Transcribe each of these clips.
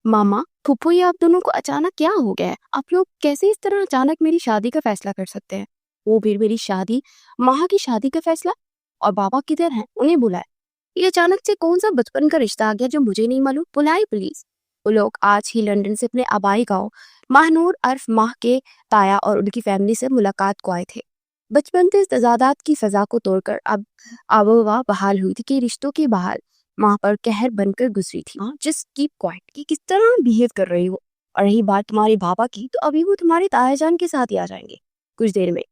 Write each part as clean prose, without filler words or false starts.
मामा, फूफो, ये आप दोनों को अचानक क्या हो गया है? आप लोग कैसे इस तरह अचानक मेरी शादी का फैसला कर सकते हैं? वो फिर मेरी शादी, माँ की शादी का फैसला? और बाबा किधर हैं? उन्हें बुलाए। ये अचानक से कौन सा बचपन का रिश्ता आ गया जो मुझे नहीं मालूम? बुलाए प्लीज। वो लोग आज ही लंदन से अपने आबाई गांव महानूर अर्फ माह के ताया और उनकी फैमिली से मुलाकात को आए थे। बचपन के इस तजादात की सजा को तोड़कर अब आबोहवा बहाल हुई थी कि रिश्तों की बहाल माँ पर कहर बनकर गुजरी थी। हाँ, जस्ट कीप क्वाइट कि किस तरह बिहेव कर रही हो। और रही बात तुम्हारे पापा की, तो अभी वो तुम्हारे तायाजान के साथ ही आ जाएंगे कुछ देर में।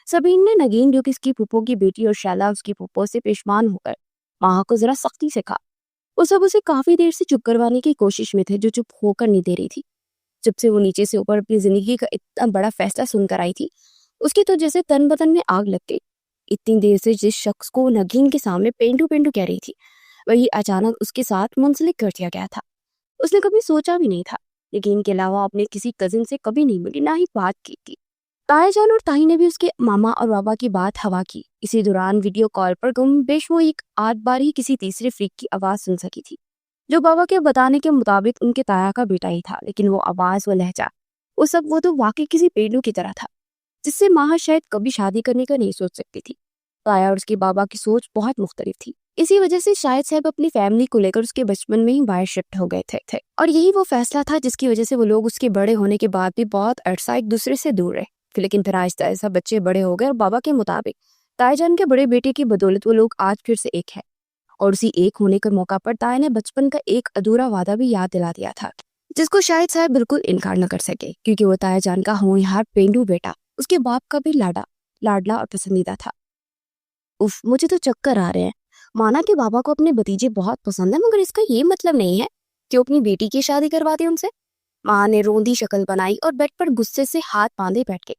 सबीन ने नगीन, जो कि इसकी फूफो की बेटी और शैला उसकी फूफो से पेशमान होकर माँ को जरा सख्ती से कहा। वो सब उसे काफी देर से चुप करवाने की कोशिश में थे, जो चुप होकर नहीं दे रही थी। जब से वो नीचे से ऊपर अपनी जिंदगी का इतना बड़ा फैसला सुनकर आई थी, उसकी तो जैसे तन बदन में आग लग गई। इतनी देर से जिस शख्स को नगीन के सामने पेंटू पेंटू कह रही थी, वही अचानक उसके साथ मुंसलिक कर दिया गया था। उसने कभी सोचा भी नहीं था। नगीन के अलावा अपने किसी कजिन से कभी नहीं मिली, ना ही बात की थी। ताईजान और ताई ने भी उसके मामा और बाबा की बात हवा की। इसी दौरान वीडियो कॉल पर गुमबेश वो एक आध बार ही किसी तीसरे फ्रीक की आवाज सुन सकी थी, जो बाबा के बताने के मुताबिक उनके ताया का बेटा ही था। लेकिन वो आवाज, वो लहजा, वो तो वाकई किसी पेंडू की तरह था, जिससे माँ शायद कभी शादी करने का नहीं सोच सकती थी। ताया और उसके बाबा की सोच बहुत मुख्तलिफ थी। इसी वजह से शायद साहब अपनी फैमिली को लेकर उसके बचपन में ही बाहर शिफ्ट हो गए थे। और यही वो फैसला था जिसकी वजह से वो लोग उसके बड़े होने के बाद भी बहुत अरसा एक दूसरे से दूर रहे। लेकिन फिर आहिस्ता आहिस्ता बच्चे बड़े हो गए और बाबा के मुताबिक ताईजान के बड़े बेटे की बदौलत वो लोग आज फिर से एक है। और उसी एक होने के मौका पर ताया ने बचपन का एक अधूरा वादा भी याद दिला दिया था, जिसको शायद साहब बिल्कुल इनकार न कर सके, क्योंकि वो ताईजान का होनहार पेंडू बेटा उसके बाप का भी लाडला और पसंदीदा था। उफ, मुझे तो चक्कर आ रहे हैं। माना कि बाबा को अपने भतीजे बहुत पसंद है, मगर इसका ये मतलब नहीं है कि वो अपनी बेटी की शादी करवा दे उनसे। माँ ने रोंदी शक्ल बनाई और बेड पर गुस्से से हाथ बांधे बैठ गई।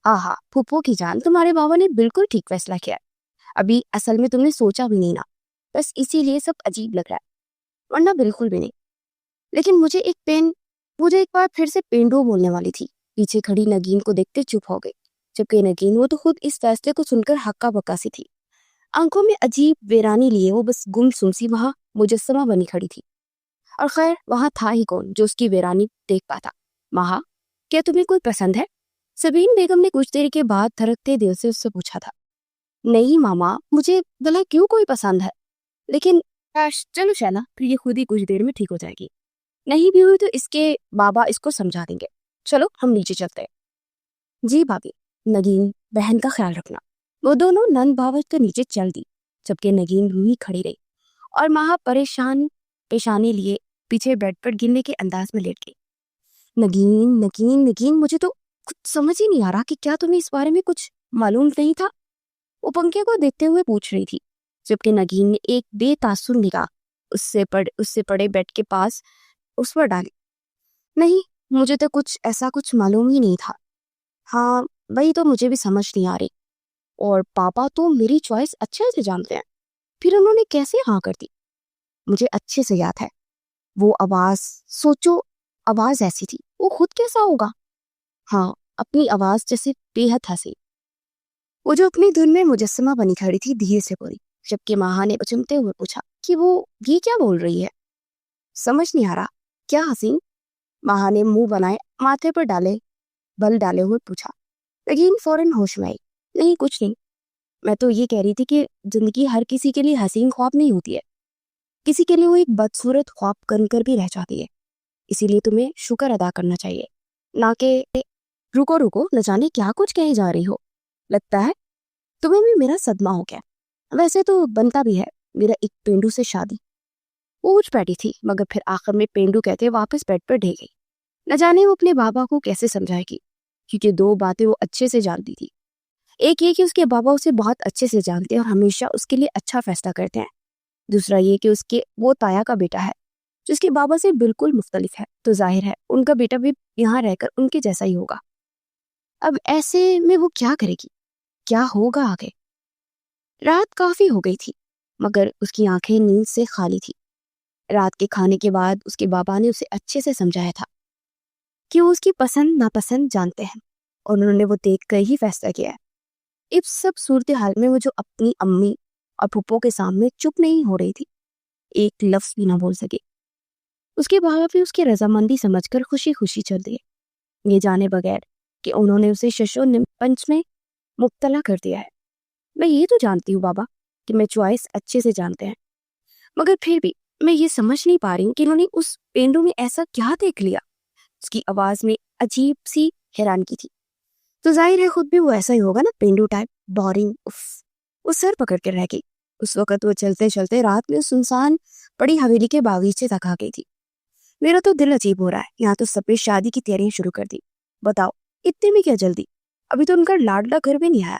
हाँ, फूफो की जान, तुम्हारे बाबा ने बिल्कुल ठीक फैसला किया है। अभी असल में तुमने सोचा भी नहीं ना, बस इसीलिए सब अजीब लग रहा है, वरना बिल्कुल भी नहीं। लेकिन मुझे एक बार फिर से पेंडू बोलने वाली थी। पीछे खड़ी नगीन को देखते चुप हो गई, जबकि नगीन, वो तो खुद इस फैसले को सुनकर हक्का बक्का सी थी। आंखों में अजीब वीरानी लिए वो बस गुमसुम सी वहां मुजस्समा बनी खड़ी थी। और खैर, वहां था ही कौन जो उसकी वीरानी देख पाता। महा, क्या तुम्हें कोई पसंद है? सबीन बेगम ने कुछ देर के बाद थरकते दिल से उससे पूछा था। नहीं मामा, मुझे भला क्यों कोई पसंद है, लेकिन चलो शैला, फिर ये खुद ही कुछ देर में ठीक हो जाएगी। नहीं भी हुई तो इसके बाबा इसको समझा देंगे। चलो हम नीचे चलते हैं। जी भाभी। नगीन, बहन का ख्याल रखना। वो दोनों नंद भावच के नीचे चल दी, जबकि नगीन रूही खड़ी रही और महा परेशान पेशानी लिए पीछे बेड पर गिरने के अंदाज में लेट गई। नगीन नगीन नगीन, मुझे तो कुछ समझ ही नहीं आ रहा कि क्या तुम्हें इस बारे में कुछ मालूम नहीं था? वो पंखे को देखते हुए पूछ रही थी, जबकि नगीन ने एक बेतासुर निगाह उससे पड़े बेड के पास उस पर डाली। नहीं, मुझे तो कुछ मालूम ही नहीं था। हाँ, वही तो मुझे भी समझ नहीं आ रही। और पापा तो मेरी चॉइस अच्छे से जानते हैं, फिर उन्होंने कैसे हाँ कर दी? मुझे अच्छे से याद है वो आवाज। सोचो, आवाज ऐसी थी, वो खुद कैसा होगा? हाँ, अपनी आवाज जैसे बेहद हंसी। वो जो अपनी धुन में मुजस्समा बनी खड़ी थी, धीरे से बोली, जबकि माहा ने उचमते हुए पूछा कि वो ये क्या बोल रही है? समझ नहीं आ रहा। क्या हसीन? माहा ने मुंह बनाए माथे पर बल डाले हुए पूछा। लेकिन फौरन होश में आई। नहीं, कुछ नहीं। मैं तो ये कह रही थी कि जिंदगी हर किसी के लिए हसीन ख्वाब नहीं होती है, किसी के लिए वो एक बदसूरत ख्वाब बनकर भी रह जाती है। इसीलिए तुम्हें शुक्र अदा करना चाहिए, ना कि रुको रुको, न जाने क्या कुछ कहे जा रही हो। लगता है तुम्हें भी मेरा सदमा हो गया। वैसे तो बनता भी है मेरा एक पेंडू से शादी। वो उठ बैठी थी, मगर फिर आखिर में पेंडू कहते वापस बेड पर ढह गई। न जाने वो अपने बाबा को कैसे समझाएगी, क्योंकि दो बातें वो अच्छे से जानती थी। एक ये कि उसके बाबा उसे बहुत अच्छे से जानते हैं और हमेशा उसके लिए अच्छा फैसला करते हैं। दूसरा ये कि उसके वो ताया का बेटा है, जिसके बाबा से बिल्कुल मुख्तलिफ है, तो जाहिर है उनका बेटा भी यहाँ रहकर उनके जैसा ही होगा। अब ऐसे में वो क्या करेगी? क्या होगा आगे? रात काफी हो गई थी, मगर उसकी आंखें नींद से खाली थी। रात के खाने के बाद उसके बाबा ने उसे अच्छे से समझाया था कि वो उसकी पसंद नापसंद जानते हैं और उन्होंने वो देख कर ही फैसला किया है। इस सब सूरत हाल में वो जो अपनी अम्मी और फूफो के सामने चुप नहीं हो रही थी, एक लफ्ज भी ना बोल सकी। उसके बाबा भी उसकी रजामंदी समझकर खुशी खुशी चल दिए, ये जाने बगैर कि उन्होंने उसे शशो पंच में मुब्तला कर दिया है। मैं ये तो जानती हूँ बाबा कि मैं चॉइस अच्छे से जानते हैं, मगर फिर भी मैं ये समझ नहीं पा रही हूँ कि उन्होंने उस पेंडू में ऐसा क्या देख लिया। उसकी आवाज में अजीब सी हैरानगी थी। तो जाहिर है खुद भी वो ऐसा ही होगा ना, पेंडू टाइप, बोरिंग। उफ, वो सर पकड़ कर रह गई। उस वक्त वो चलते चलते रात में सुनसान पड़ी हवेली के बागीचे तक आ गई थी। मेरा तो दिल अजीब हो रहा है, यहाँ तो सबने शादी की तैयारियां शुरू कर दी। बताओ इतने में क्या जल्दी, अभी तो उनका लाडला घर भी नहीं आया।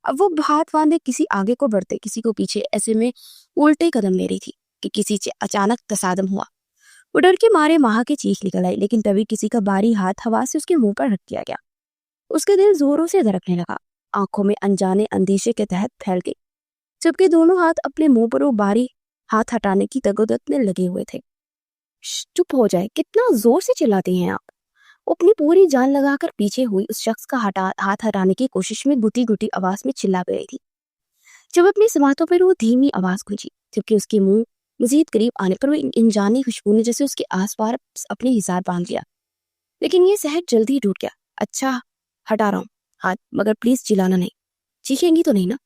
अब वो हाथ बांधे किसी आगे को बढ़ते किसी को पीछे, ऐसे में उल्टे कदम ले रही थी कि किसी से अचानक तसादम हुआ। वो डर के मारे माँ की चीख निकल आई, लेकिन तभी किसी का बारी हाथ हवा से उसके मुंह पर रख दिया गया। उसका दिल जोरों से धड़कने लगा, आंखों में अनजाने अंदेशे के तहत फैल गई, जबकि दोनों हाथ अपने मुंह पर वो बारी हाथ हटाने की तगोदत में लगे हुए थे। चुप हो जाए, कितना जोर से चिल्लाती हैं आप। वो अपनी पूरी जान लगाकर पीछे हुई उस शख्स का हाथ हटाने की कोशिश में गुटी गुटी आवाज में चिल्ला गई थी। जब अपनी समातों पर वो धीमी आवाज गूंजी, जबकि उसके मुंह मजीद करीब आने पर वो अनजानी खुशबू ने जैसे उसके आसपास अपने हिसार बांध लिया। लेकिन ये सहज जल्दी टूट गया। अच्छा, हटा रहा हूँ हाथ, मगर प्लीज चिल्लाना नहीं। चीखेंगी तो नहीं ना?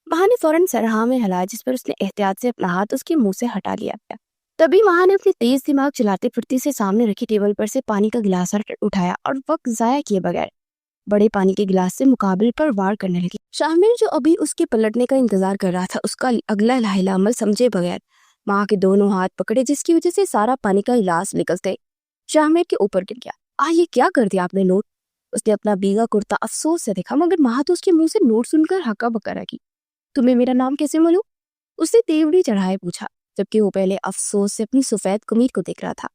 महा ने फौरन सरहा में हिलाया, जिस पर उसने एहतियात से अपना हाथ उसके मुंह से हटा लिया। तभी महा ने अपनी तेज दिमाग चलाते फिरती से सामने रखी टेबल पर से पानी का गिलास उठाया और वक्त जाया किए बगैर बड़े पानी के गिलास से मुकाबले पर वार करने लगी। शामिर जो अभी उसके पलटने का इंतजार कर रहा था, उसका अगला लाहिला अमल समझे बगैर माँ के दोनों हाथ पकड़े, जिसकी वजह से सारा पानी का गिलास निकलते शामिर के ऊपर गिर गया। ये क्या कर दिया आपने नोट? उसने अपना भीगा कुर्ता अफसोस से देखा, मगर माँ तो उसके मुंह से नोट सुनकर हक्का बक्का रही। तुम्हें मेरा नाम कैसे मालूम? उसने तेवड़ी चढ़ाए पूछा, जबकि वो पहले अफसोस से अपनी सफेद कमीज को देख रहा था।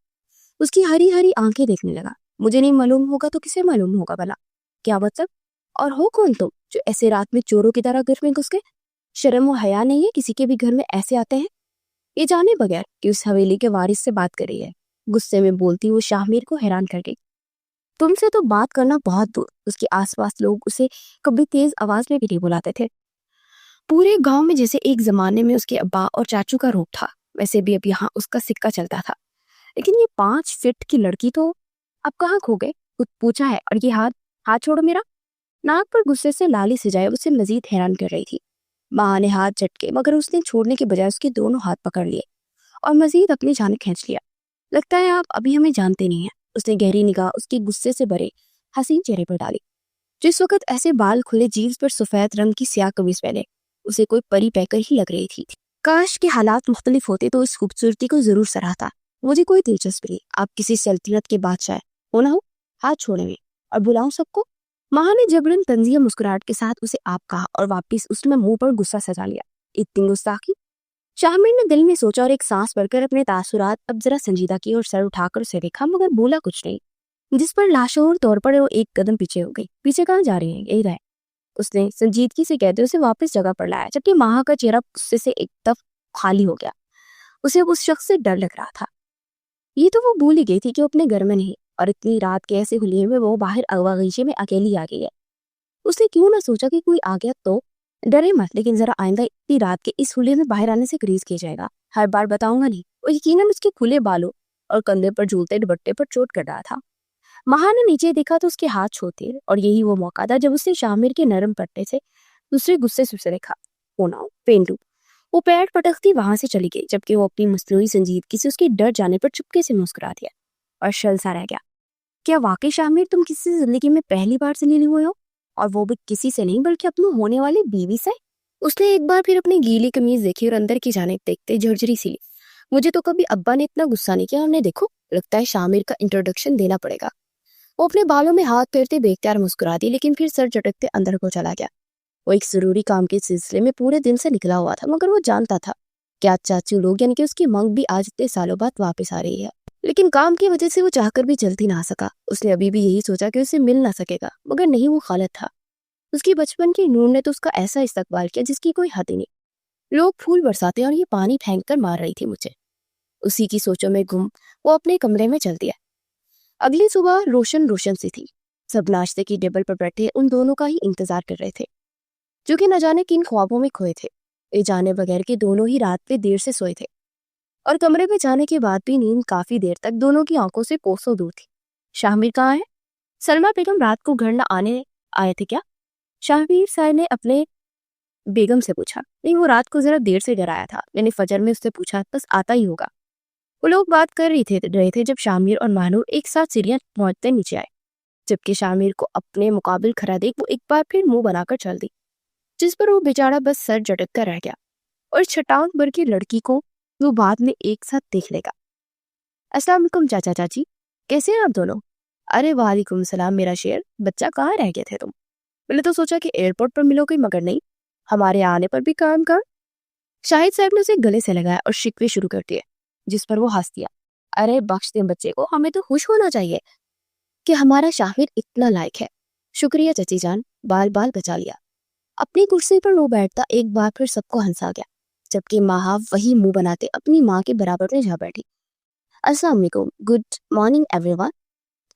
उसकी हरी हरी आंखें देखने लगा। मुझे नहीं मालूम होगा तो किसे मालूम होगा भला? क्या मतलब? और हो कौन तुम जो ऐसे रात में चोरों की तरह घर में घुस गए? शर्म और हया नहीं है किसी के भी घर में ऐसे आते हैं? ये जाने बगैर कि उस हवेली के वारिस से बात कर रही है, गुस्से में बोलती वो शाहमीर को हैरान कर गई। तुमसे तो बात करना बहुत दूर, उसके आसपास लोग उसे कभी तेज आवाज में भी नहीं बुलाते थे। पूरे गांव में जैसे एक जमाने में उसके अब्बा और चाचू का रूप था, वैसे भी अब यहाँ उसका सिक्का चलता था। लेकिन ये 5 फीट की लड़की तो अब कहाँ खो गए? खुद पूछा है। और ये हाथ, हाथ छोड़ो मेरा। नाक पर गुस्से से लाली सजाए उसे मजीद हैरान कर रही थी। माँ ने हाथ झटके, मगर उसने छोड़ने के बजाय उसके दोनों हाथ पकड़ लिए और मजीद अपनी जान खींच लिया। लगता है आप अभी हमें जानते नहीं हैं। उसने गहरी निगाह उसके गुस्से से भरे हसीन चेहरे पर डाली। जिस वक्त ऐसे बाल खुले, जीन्स पर सफेद रंग की स्याह कमीज पहने उसे कोई परी पैकर ही लग रही थी। काश के हालात मुख्तलिफ होते तो इस खूबसूरती को जरूर सराहता। मुझे कोई दिलचस्पी नहीं, आप किसी सल्तनत के बादशाह हो ना हो, हाथ छोड़े में और बुलाऊं सबको। माँ ने जबरन तंजिया मुस्कुराहट के साथ उसे आप कहा और वापिस उसने मुंह पर गुस्सा सजा लिया। इतनी गुस्ताखी? शामिर ने दिल में सोचा और एक सांस भरकर अपने तासुरात अब जरा संजीदा किए और सर उठाकर उसे देखा, मगर बोला कुछ नहीं, जिस पर लाशोर तौर पर वो एक कदम पीछे हो गई। पीछे कहाँ जा रही है, यही रहे, उसने संजीदगी से कहते उसे वापस जगह पर लाया, जबकि माँ का चेहरा गुस्से से एक दफ खाली हो गया। उसे उस शख्स से डर लग रहा था। ये तो वो भूल ही गई थी कि वो अपने घर में नहीं, और इतनी रात के ऐसे हुलिये में वो बाहर अगवागीचे में अकेली आ गई है। उसने क्यों ना सोचा कि कोई आ गया तो डरे मत, लेकिन जरा आइंदा इतनी रात के इस हुलिये में बाहर आने से ग्रीज किया जाएगा। हर बार बताऊंगा नहीं। वो यकीनन उसके खुले बालों और कंधे पर झूलते दुपट्टे पर चोट कर रहा था। महा ने नीचे देखा तो उसके हाथ छोटे, और यही वो मौका था जब उसने शामिर के नरम पट्टे से दूसरे गुस्से से उसे देखा। होना पेंडू। वो पैर पटकती वहां से चली गई, जबकि वो अपनी मसनूई संजीदगी से उसके डर जाने पर चुपके से मुस्कुरा दिया और शल सा रह गया। क्या वाकई शामिर तुम किसी से जिंदगी में पहली बार से मिले हुए हो? और वो भी किसी से नहीं बल्कि अपनी होने वाली बीवी से? उसने एक बार फिर अपनी गीली कमीज देखी और अंदर की जानिब देखते झरझरी सी ली। मुझे तो कभी अब्बा ने इतना गुस्सा नहीं किया। हमने देखो, लगता है शामिर का इंट्रोडक्शन देना पड़ेगा। वो अपने बालों में हाथ फेरते बेख्तियार मुस्कुरा दी, लेकिन फिर सर झटकते अंदर को चला गया। वो एक जरूरी काम के सिलसिले में पूरे दिन से निकला हुआ था, मगर वो जानता था कि आज चाचू लोग यानी कि उसकी मंग भी आज इतने सालों बाद वापस आ रही है। लेकिन काम की वजह से वो चाहकर भी जल्दी ना आ सका। उसने अभी भी यही सोचा कि उसे मिल ना सकेगा, मगर नहीं, वो गलत था। उसकी बचपन की नूर ने तो उसका ऐसा इस्तकबाल किया जिसकी कोई हद ही नहीं। लोग फूल बरसाते और ये पानी फेंक कर मार रही थी मुझे। उसी की सोचों में गुम वो अपने कमरे में चल दिया। अगली सुबह रोशन रोशन सी थी। सब नाश्ते की टेबल पर बैठे उन दोनों का ही इंतजार कर रहे थे, जो कि न जाने किन ख्वाबों में खोए थे। ये जाने बगैर कि दोनों ही रात पे देर से सोए थे। और कमरे में जाने के बाद भी नींद काफी देर तक दोनों की आंखों से कोसों दूर थी। शामिर कहाँ है? सलमा बेगम रात को घर न आने आए थे क्या? शाहवीर साहब ने अपने बेगम से पूछा। नहीं, वो रात को जरा देर से घर आया था, मैंने फजर में उससे पूछा, बस आता ही होगा। वो लोग बात कर रहे थे जब शामिर और महानूर एक साथ सीढ़ियां पहुंचते नीचे आए। जबकि शामिर को अपने मुकाबिल खड़ा देख वो एक बार फिर मुंह बनाकर चल दी, जिस पर वो बेचारा बस सर झटक कर रह गया। और छटांग भर की लड़की को वो बाद में एक साथ देख लेगा। अस्सलाम वालेकुम चाचा चाची, कैसे हैं आप दोनों? अरे वालेकुम सलाम मेरा शेर, बच्चा कहाँ रह गए थे तुम? मैंने तो सोचा कि एयरपोर्ट पर मिलोगे, मगर नहीं, हमारे आने पर भी काम कर। शाहिद साहब ने उसे गले से लगाया और शिकवे शुरू कर दिए, जिस पर वो हंस दिया। अरे बख्श दे बच्चे को, हमें तो खुश होना चाहिए कि हमारा शाहिद इतना लायक है। शुक्रिया चची जान, बाल बाल बचा लिया। अपनी कुर्सी पर वो बैठता एक बार फिर सबको हंसा गया, जबकि माहा वही मुंह बनाते अपनी माँ के बराबर में जा बैठी। अस्सलाम वालेकुम, गुड मॉर्निंग एवरीवन।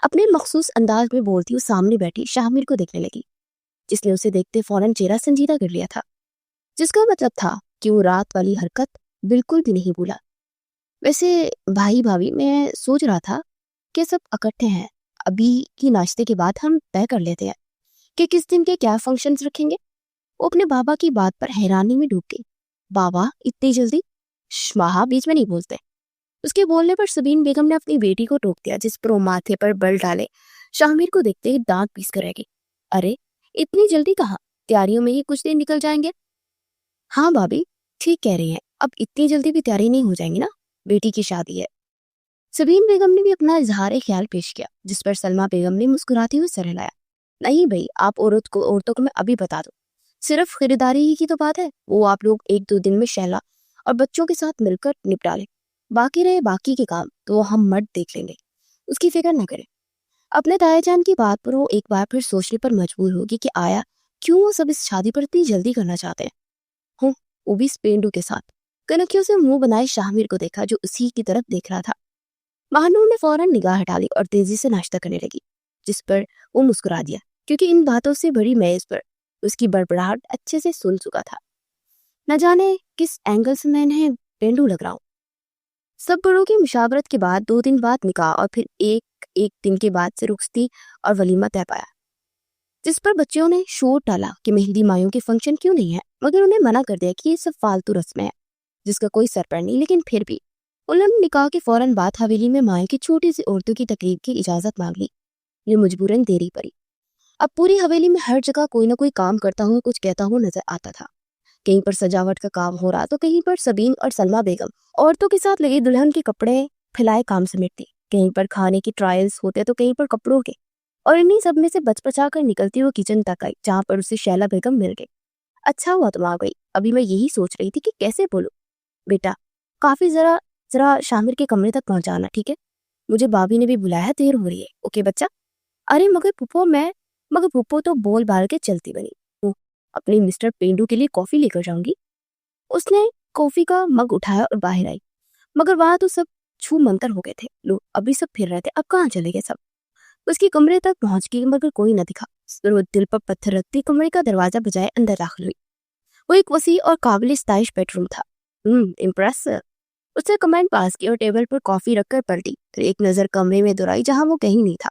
अपने मखसूस अंदाज में बोलती वो सामने बैठी शामिर को देखने लगी, जिसने उसे देखते फौरन चेहरा संजीदा कर लिया था, जिसका मतलब था कि वो रात वाली हरकत बिल्कुल भी नहीं भूला। वैसे भाई भाभी, मैं सोच रहा था कि सब इकट्ठे हैं, अभी की नाश्ते के बाद हम तय कर लेते हैं कि किस दिन के क्या फंक्शंस रखेंगे। वो अपने बाबा की बात पर हैरानी में डूब गई। बाबा इतनी जल्दी? माहा बीच में नहीं बोलते। उसके बोलने पर सबीन बेगम ने अपनी बेटी को टोक दिया, जिस पर वो माथे पर बल डाले शामिर को देखते ही दांत पीस कर रह गई। अरे इतनी जल्दी कहाँ, तैयारियों में ही कुछ दिन निकल जाएंगे। हाँ भाभी, ठीक कह रही हैं, अब इतनी जल्दी भी तैयारी नहीं हो जाएंगी ना, बेटी की शादी है। सबीन बेगम ने भी अपना इजहार ख्याल पेश किया, जिस पर सलमा बेगम ने मुस्कुराते हुए सर हिलाया। नहीं भाई, आप औरतों को मैं अभी बता दो, सिर्फ खरीदारी ही की तो बात है, वो आप लोग एक दो दिन में शैला और बच्चों के साथ मिलकर निपटा लें। बाकी रहे बाकी के काम तो वो हम मर्द देख लेंगे, उसकी फिक्र न करें। अपने तायाजान की बात पर वो एक बार फिर सोचने पर मजबूर होगी कि आया क्यों वो सब इस शादी पर इतनी जल्दी करना चाहते हैं। हूँ, वो भी स्पेंडू के साथ। कनखियों से मुंह बनाए शामिर को देखा, जो उसी की तरफ देख रहा था। महानूर ने फौरन निगाह हटा ली और तेजी से नाश्ता करने लगी, जिस पर वो मुस्कुरा दिया, क्योंकि इन बातों से बड़ी मेज पर उसकी बड़बड़ाहट अच्छे से सुन चुका था। न जाने किस एंगल से मैं इन्हें पेंडू लग रहा हूँ। सब बड़ों की मुशावरत के बाद 2 दिन बाद निकाह और फिर एक दिन के बाद से रुखसती और वलीमा तय पाया, जिस पर बच्चों ने शोर डाला कि मेहंदी मायों के फंक्शन क्यों नहीं है, मगर उन्हें मना कर दिया कि ये सब फालतू रस्में हैं जिसका कोई सर पर नहीं। लेकिन फिर भी उन्होंने निकाह के फौरन बाद हवेली में माए की छोटी सी औरतों की तकरीब की इजाजत मांग ली। ये मजबूरन देरी पड़ी। अब पूरी हवेली में हर जगह कोई ना कोई काम करता हुआ कुछ कहता हुआ नजर आता था। कहीं पर सजावट का काम हो रहा तो कहीं पर सबीन और सलमा बेगम औरतों के साथ लगे दुल्हन के कपड़े फैलाए काम समेटती, कहीं पर खाने की ट्रायल्स होते तो कहीं पर कपड़ों के। और इन्हीं सब में से बचपचा कर निकलती हुई किचन तक आई, जहाँ पर उसे शैला बेगम मिल गई। अच्छा हुआ तुम आ गई, अभी मैं यही सोच रही थी कि कैसे बोलूं। बेटा, काफी जरा जरा शामिर के कमरे तक पहुंचाना, ठीक है? मुझे भाभी ने भी बुलाया है, देर हो रही है। ओके बच्चा। अरे मगर पुप्पो तो बोल बाल के चलती बनी। अपने मिस्टर पेंडू के लिए कॉफी लेकर जाऊंगी। उसने कॉफी का मग उठाया और बाहर आई, मगर वहां तो सब छू मंतर हो गए थे। लोग अभी सब फिर रहे थे, अब कहाँ चले गए सब? उसके कमरे तक पहुंच गई, मगर कोई न दिखा। वो दिल पर पत्थर रखती कमरे का दरवाजा बजाए अंदर दाखिल हुई। वो एक वसी और काबिल स्टाइलिश बेडरूम था। इम्प्रेसिव। उसने कमेंट पास किया और टेबल पर कॉफी रखकर पलटी, फिर एक नजर कमरे में दौड़ाई जहां वो कहीं नहीं था।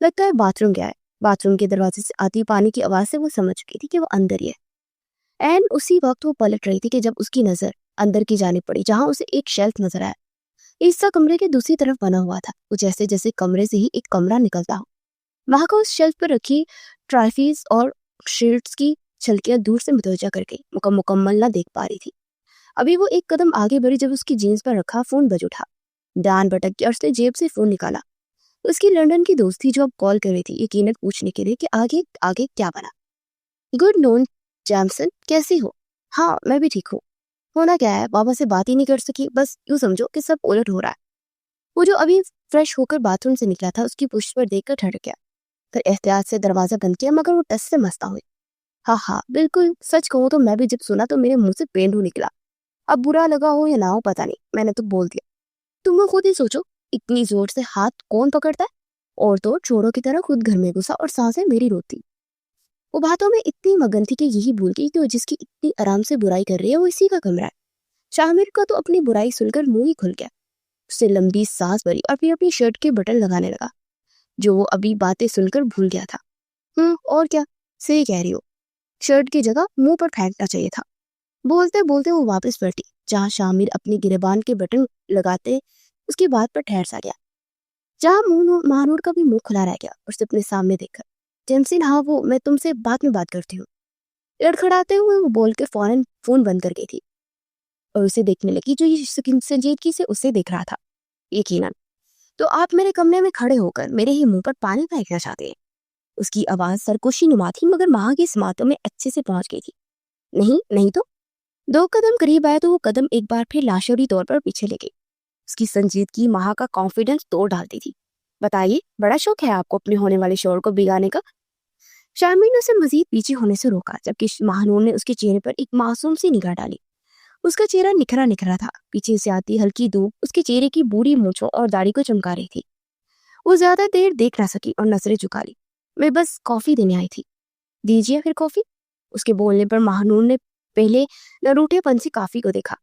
लगता है बाथरूम गया है। बाथरूम के दरवाजे से आती पानी की आवाज से वो समझ गई थी कि वो अंदर ही है। एंड उसी वक्त वो पलट रही थी कि जब उसकी नजर अंदर की जाने पड़ी, जहां उसे एक शेल्फ नजर आया। हिस्सा कमरे के दूसरी तरफ बना हुआ था। वो जैसे जैसे कमरे से ही एक कमरा निकलता हो। वहां का उस शेल्फ पर रखी ट्रॉफीज और शर्ट्स की छलकियां दूर से मुतवज्जा कर गई, मुकम्मल ना देख पा रही थी। अभी वो एक कदम आगे बढ़ी जब उसकी जीन्स पर रखा फोन बज उठा। ध्यान भटक गया और उसने जेब से फोन निकाला। उसकी लंदन की दोस्त थी जो अब कॉल कर रही थी, यकीनन पूछने के लिए कि आगे आगे क्या बना। गुड नॉन जैमसन, कैसी हो? हाँ मैं भी ठीक हूँ। होना क्या है, बाबा से बात ही नहीं कर सकी, बस यूं समझो कि सब उलट हो रहा है। वो जो अभी फ्रेश होकर बाथरूम से निकला था, उसकी पुष्ट पर देखकर ठहर गया, फिर एहतियात से दरवाजा बंद किया, मगर वो टस से मस्ता हुई। हाँ बिल्कुल, सच कहूँ तो मैं भी जब सुना तो मेरे मुंह से पेंडू निकला। अब बुरा लगा हो या ना हो पता नहीं, मैंने तो बोल दिया। तुम वो खुद ही सोचो, इतनी जोर से हाथ कौन पकड़ता है? और तो चोरों की तरह खुद घर में घुसा और सांसें मेरी रोती। वो बातों में इतनी मगन थी कि यही भूल गई कि वो जिसकी इतनी आराम से बुराई कर रही है वो इसी का कमरा है। शामिर का तो अपनी बुराई सुनकर मुंह ही खुल गया। उसने लंबी सांस भरी और फिर अपनी शर्ट के बटन लगाने लगा, जो वो अभी बातें सुनकर भूल गया था। और क्या, सही कह रही हो, शर्ट की जगह मुंह पर फेंकना चाहिए था। बोलते बोलते वो वापस बैठी जहाँ शामिर अपनी गिरेबान के बटन लगाते उसकी बात पर ठहर सा गया, जहाँ महानूर का भी मुंह खुला रह गया और उसे अपने सामने देखकर, जेमसिन, हाँ वो, मैं तुमसे बाद में बात करती हूँ। लड़खड़ाते हुए वो बोल के फौरन फोन बंद कर गई थी और उसे देखने लगी जो ये संजीदगी से उसे देख रहा था। यकीनन तो आप मेरे कमरे में खड़े होकर मेरे ही मुंह पर पानी फेंकना चाहते हैं। उसकी आवाज सरकोशी नुमा थी, मगर माँ की समातों में अच्छे से पहुंच गई थी। नहीं नहीं तो। 2 कदम करीब आया तो वो कदम एक बार फिर लाशोरी तौर पर पीछे ले गई। उसकी संजीदगी माँ का कॉन्फिडेंस तोड़ डालती थी। बताइए, बड़ा शौक है आपको अपने होने वाले शोर को बिगाड़ने का? शामिर ने उसे मजीद पीछे होने से रोका, जबकि महानूर ने उसके चेहरे पर एक मासूम सी निगाह डाली। उसका चेहरा निखरा निखरा था, पीछे से आती हल्की धूप उसके चेहरे की बूढ़ी मूंछों और दाढ़ी को चमका रही थी। वो ज्यादा देर देख ना सकी और नजरें झुका ली। मैं बस कॉफी देने आई थी। दीजिए फिर कॉफी। उसके बोलने पर महानूर ने पहले नरूठेपन से काफी को देखा,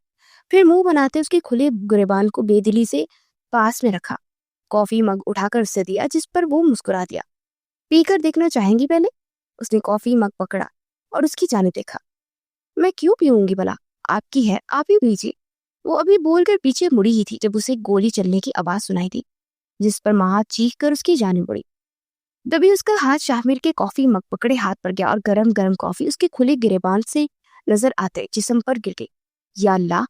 फिर मुंह बनाते उसके खुले गिरेबान को बेदिली से पास में रखा, कॉफी मग उठाकर उससे दिया, जिस पर वो मुस्कुरा दिया। पीकर देखना चाहेंगी पहले? उसने कॉफी मग पकड़ा और उसकी जानिब देखा। मैं क्यों पीऊंगी भला, आपकी है, आप ही पीजिए। वो अभी बोलकर पीछे मुड़ी ही थी जब उसे गोली चलने की आवाज सुनाई दी, जिस पर माँ चीख कर उसकी जानिब बढ़ी। तभी उसका हाथ शामिर के कॉफी मग पकड़े हाथ पर गया और गरम गरम कॉफी उसके खुले गिरेबान से नजर आते जिस्म पर गिर गई। या अल्लाह,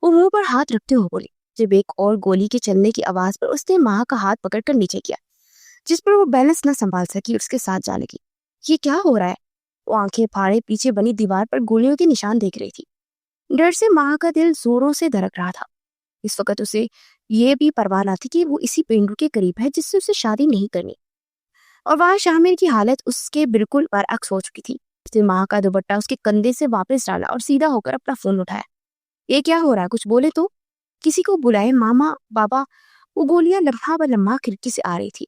वो मुंह पर हाथ रखते हुए बोली, जब एक और गोली के चलने की आवाज पर उसने माँ का हाथ पकड़कर नीचे किया, जिस पर वो बैलेंस न संभाल सकी, उसके साथ जा लगी। ये क्या हो रहा है? वो आंखें फाड़े पीछे बनी दीवार पर गोलियों के निशान देख रही थी। डर से माँ का दिल जोरों से धड़क रहा था। इस वक्त उसे ये भी परवाह न थी कि वो इसी पेंडू के करीब है जिससे उसे शादी नहीं करनी, और वहां शामिर की हालत उसके बिल्कुल बरअक्स हो चुकी थी। उसने माँ का दुपट्टा उसके कंधे से वापस डाला और सीधा होकर अपना फोन उठाया। ये क्या हो रहा है, कुछ बोले तो, किसी को बुलाए, मामा, बाबा। वो गोलियां लम्हा ब लम्हा खिड़की से आ रही थी।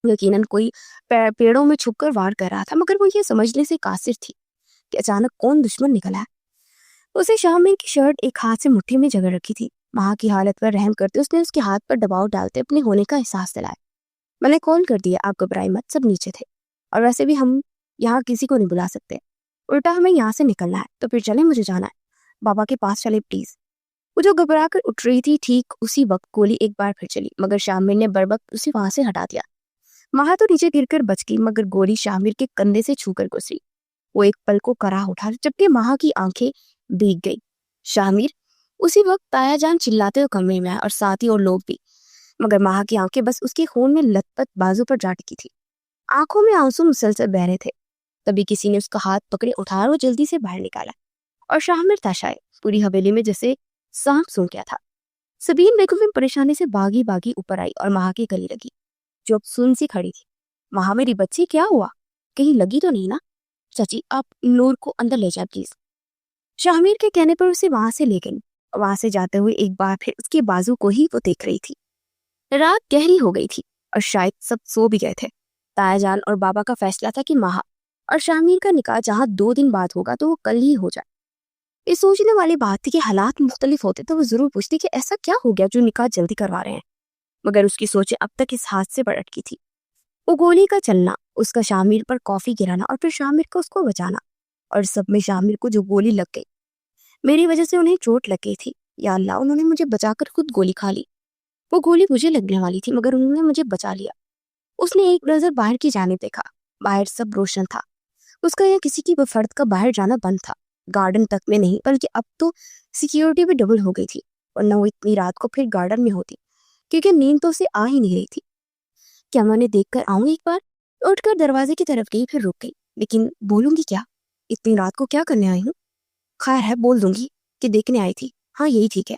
यकीनन कोई पेड़ों में छुपकर वार कर रहा था, मगर वो ये समझने से कासिर थी कि अचानक कौन दुश्मन निकला है। उसे शामिर की शर्ट एक हाथ से मुट्ठी में जगड़ रखी थी। माँ की हालत पर रहम करते उसने उसके हाथ पर दबाव डालते अपने होने का एहसास दिलाया। मैंने कॉल कर दिया, आप घबराई मत, सब नीचे थे, और वैसे भी हम यहाँ किसी को नहीं बुला सकते। उल्टा हमें यहाँ से निकलना है, तो फिर चले, मुझे जाना है, बाबा के पास चले प्लीज। वो जो घबरा कर उठ रही थी, ठीक उसी वक्त गोली एक बार फिर चली, मगर शामिर ने बरवक्त उसे वहां से हटा दिया। माँ तो नीचे गिरकर बच गई, मगर गोली शामिर के कंधे से छूकर गुजरी। वो एक पल को करा उठा, जबकि माँ की आंखें भीग गई। शामिर! उसी वक्त ताया जान चिल्लाते हुए कमरे में आए, और साथ ही और लोग भी, मगर माँ की आंखें बस उसके खून में लथपथ बाजू पर जा टिकी थी। आंखों में आंसू मुसलसल बह रहे थे। तभी किसी ने उसका हाथ पकड़े उठाया और जल्दी से बाहर निकाला, और शामिर था शायद पूरी हवेली में जैसे सांप सूंघ गया था। सबीन बेगम में परेशानी से बागी बागी ऊपर आई और माँ के गले लगी, जो अब सुन सी खड़ी थी। माँ, मेरी बच्ची, क्या हुआ, कहीं लगी तो नहीं ना? चाची, आप नूर को अंदर ले जाए प्लीज। शामिर के कहने पर उसे वहां से ले गई। वहां से जाते हुए एक बार फिर उसके बाजू को ही वो देख रही थी। रात गहरी हो गई थी और शायद सब सो भी गए थे। तायाजान और बाबा का फैसला था कि माहा और शामिर का निकाह जहाँ 2 दिन बाद होगा तो वो कल ही हो जाए। ये सोचने वाली बात थी कि हालात मुख्तलिफ होते तो वो जरूर पूछती कि ऐसा क्या हो गया जो निकाह जल्दी करवा रहे हैं, मगर उसकी सोचें अब तक इस हादसे पर अटकी थी। वो गोली का चलना, उसका शामिर पर कॉफी गिराना और फिर शामिर को उसको बचाना, और सब में शामिर को जो गोली लग गई, मेरी वजह से उन्हें चोट लग गई थी। या अल्लाह, उन्होंने मुझे बचाकर खुद गोली खा ली। वो गोली मुझे लगने वाली थी, मगर उन्होंने मुझे बचा लिया। उसने एक नजर बाहर की जानिब देखा। बाहर सब रोशन था। उसका या किसी की फर्द का बाहर जाना बंद था। गार्डन तक में नहीं, बल्कि अब तो सिक्योरिटी भी डबल हो गई थी, वरना वो इतनी रात को फिर गार्डन में होती, क्योंकि नींद तो उसे आ ही नहीं रही थी। क्या मैं उन्हें देख कर आऊं एक बार? उठकर दरवाजे की तरफ गई, फिर रुक गई। लेकिन बोलूंगी क्या? इतनी रात को क्या करने आई हूँ? खैर है, बोल दूंगी कि देखने आई थी। हाँ, यही ठीक है।